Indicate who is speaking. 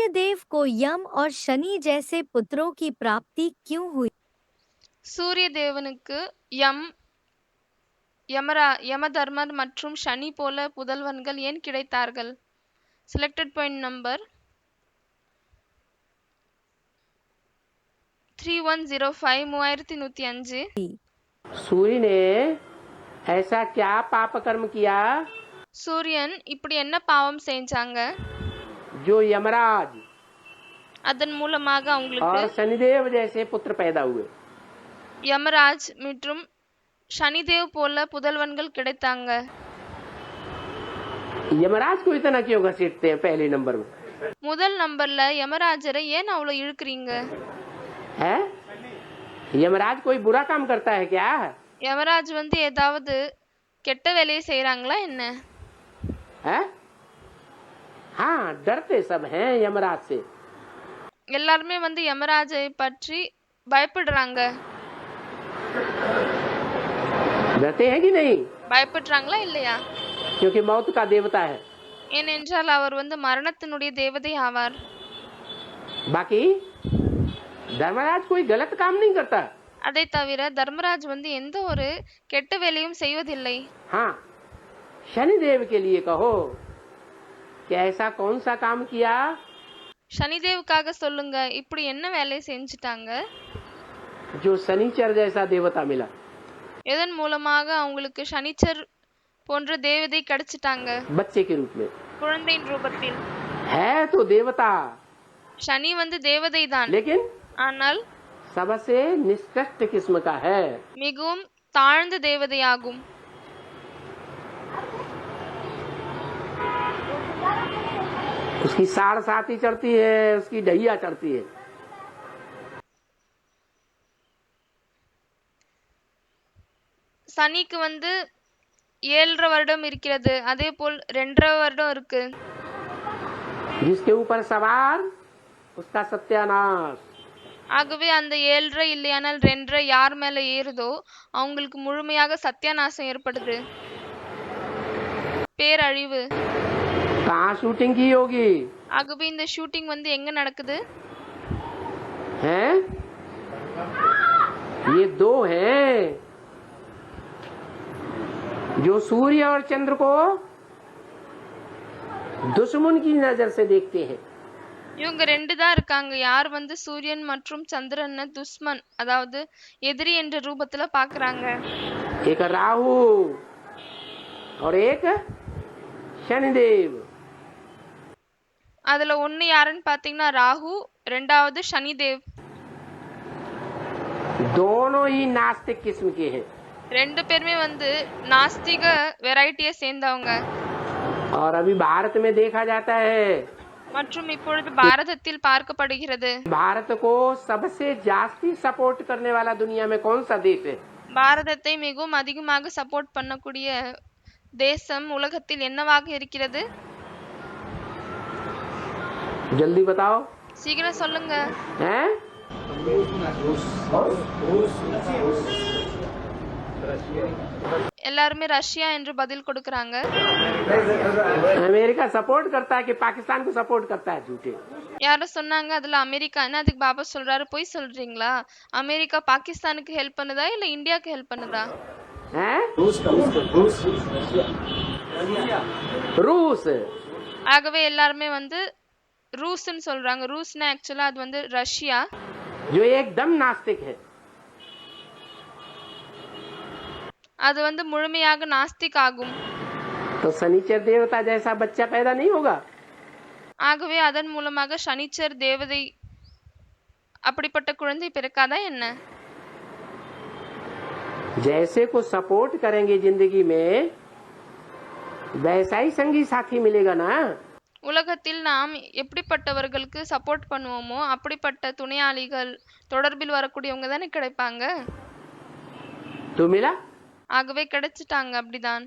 Speaker 1: सूर्यदेव को यम और शनि जैसे पुत्रों की प्राप्ति क्यों हुई?
Speaker 2: சூரிய தேவனுக்கு யமதர்மர் மற்றும் சனி போல புதல்வன்கள் ஏன் கிடைத்தார்கள்? Selected point number 3105 3105.
Speaker 3: सूर्य ने ऐसा क्या पाप कर्म किया
Speaker 2: சூரியன் இப்படி என்ன பாவம் செஞ்சாங்க?
Speaker 3: जो यमराज
Speaker 2: அதன் மூலமாக அவங்களுக்கு
Speaker 3: और शनिदेव जैसे पुत्र पैदा हुए?
Speaker 2: யமராஜ் மற்றும் சனிதேவ் போல புதல்வன்கள் கிடைத்தாங்க.
Speaker 3: यमराज को इतना क्यों घसीटते हैं पहले नंबर में?
Speaker 2: முதல் நம்பர்ல யமராஜரை ஏன் அவ்வளவு இழுக்கிறீங்க?
Speaker 3: है यमराज कोई बुरा काम करता है क्या?
Speaker 2: யமராஜ் வந்து ஏதாவது கெட்ட வேலையை செய்யறாங்களா என்ன?
Speaker 3: है हाँ, डरते सब हैं यमराज से.
Speaker 2: எல்லாருமே வந்து யமராஜை பற்றி பயப்படுறாங்க.
Speaker 3: डरते हैं कि नहीं?
Speaker 2: பயப்படுறாங்களா இல்லையா?
Speaker 3: क्योंकि मौत का देवता है.
Speaker 2: ஏனென்றால் அவர் வந்து மரணத்தினுடைய தேவதை ஆவார்.
Speaker 3: बाकी धर्मराज कोई गलत काम नहीं करता.
Speaker 2: அதை தவிர தர்மராஜ் வந்து எந்த ஒரு கெட்ட வேலையும் செய்வதில்லை.
Speaker 3: हाँ, शनिदेव के लिए कहो कि ऐसा कौन सा काम किया
Speaker 2: சனிதேவுக்காக சொல்லுங்க, இப்படி என்ன வேலையை செஞ்சுட்டாங்க?
Speaker 3: जो शनिचर जैसा देवता मिला.
Speaker 2: எதன் மூலமாக அவங்களுக்கு சனிச்சர் போன்ற தேவதை கிடைச்சிட்டாங்க?
Speaker 3: बच्चे के रूप में
Speaker 2: குழந்தையின் ரூபத்தில்.
Speaker 3: है तो देवता,
Speaker 2: சனி வந்து தேவதை தான்,
Speaker 3: लेकिन
Speaker 2: ஆனால்
Speaker 3: सबसे निकृष्ट किस्म का है.
Speaker 2: மிகவும் தாழ்ந்த தேவதையாகும்.
Speaker 3: उसकी साढ़ साथी चढ़ती है, उसकी ढैया चढ़ती है.
Speaker 2: சனிக்கு வந்து 7.5 வருடம் இருக்கிறது, அதே போல் 2.5 வருடம் இருக்கு.
Speaker 3: जिसके ऊपर सवार उसका सत्यानाश.
Speaker 2: ஆகவே அந்த 7.5 இல்லையானால் 2.5 யார் மேல ஏறுதோ அவங்களுக்கு முழுமையாக சத்தியாநாசம் ஏற்படுது, பேரழிவு.
Speaker 3: कहाँ शूटिंग की होगी?
Speaker 2: ஆகவே இந்த ஷூட்டிங் வந்து எங்க நடக்குது?
Speaker 3: हैं? ये दो हैं जो सूर्य और चंद्र को दुश्मन की नजर से देखते हैं.
Speaker 2: இவங்க 2 தான் இருக்காங்க. யார் வந்து சூரியன் மற்றும் சந்திரனை துஷ்மன், அதாவது எதிரி என்ற ரூபத்துல பாக்குறாங்க.
Speaker 3: एक राहु और एक शनिदेव.
Speaker 2: அதுல ஒன்னு யாருன்னு பாத்தீங்கன்னா ராகு, ரெண்டாவது சனிதேவ்.
Speaker 3: दोनों ही नास्तिक किस्म के हैं.
Speaker 2: 2 பேருமே வந்து நாஸ்திக வெரைட்டியை சேர்ந்தவங்க.
Speaker 3: और अभी भारत में देखा जाता है,
Speaker 2: மற்றும் இப்பொழுது பாரதத்தில் பார்க்கப்படுகிறது.
Speaker 3: भारत को सबसे जास्ती सपोर्ट करने वाला दुनिया में कौन सा देश है?
Speaker 2: பாரதத்தை மிகவும் அதிகமாக சப்போர்ட் பண்ணக்கூடிய தேசம் உலகத்தில் என்னவாக இருக்கிறது?
Speaker 3: जल्दी बताओ.
Speaker 2: சீக்கிரம் சொல்லுங்க.
Speaker 3: हैं?
Speaker 2: எல்லாருமே ரஷ்யா என்று பதில் கொடுக்கறாங்க.
Speaker 3: अमेरिका सपोर्ट करता है कि पाकिस्तान को सपोर्ट करता है? झूठे.
Speaker 2: யாரும் சொன்னாங்க அதுல அமெரிக்கா என்ன, அதுக்கு பாபா சொல்றாரு பொய் சொல்றீங்களா? அமெரிக்கா பாகிஸ்தானுக்கு ஹெல்ப் பண்ணுதா இல்ல இந்தியாவுக்கு ஹெல்ப் பண்ணுதா?
Speaker 3: हैं? रूस.
Speaker 2: ஆகவே எல்லாருமே வந்து ரூஸ்ன்னு சொல்றாங்க. ரூஸ்னா ஆக்சுவலா அது வந்து ரஷ்யா,
Speaker 3: जो एकदम नास्तिक है.
Speaker 2: அது வந்து முழுமையாக நாஸ்திக் ஆகும்.
Speaker 3: तो शनिचर देवता जैसा बच्चा पैदा नहीं होगा.
Speaker 2: ஆகவே அதன் மூலமாக சனிச்சர் தேவதை அப்படிப்பட்ட குழந்தை பிறக்காதா என்ன?
Speaker 3: जैसे को सपोर्ट करेंगे जिंदगी में वैसा ही संगी साथी मिलेगा ना.
Speaker 2: உலகத்தில் நாம் எப்படிப்பட்டவர்களுக்கு சப்போர்ட் பண்ணுவோமோ அப்படிப்பட்ட துணையாளிகள், தொடர்பில் வரக்கூடியவங்க தானே கிடைப்பாங்க.
Speaker 3: तो मिला.
Speaker 2: ஆகவே கிடைச்சிட்டாங்க. அப்படிதான்.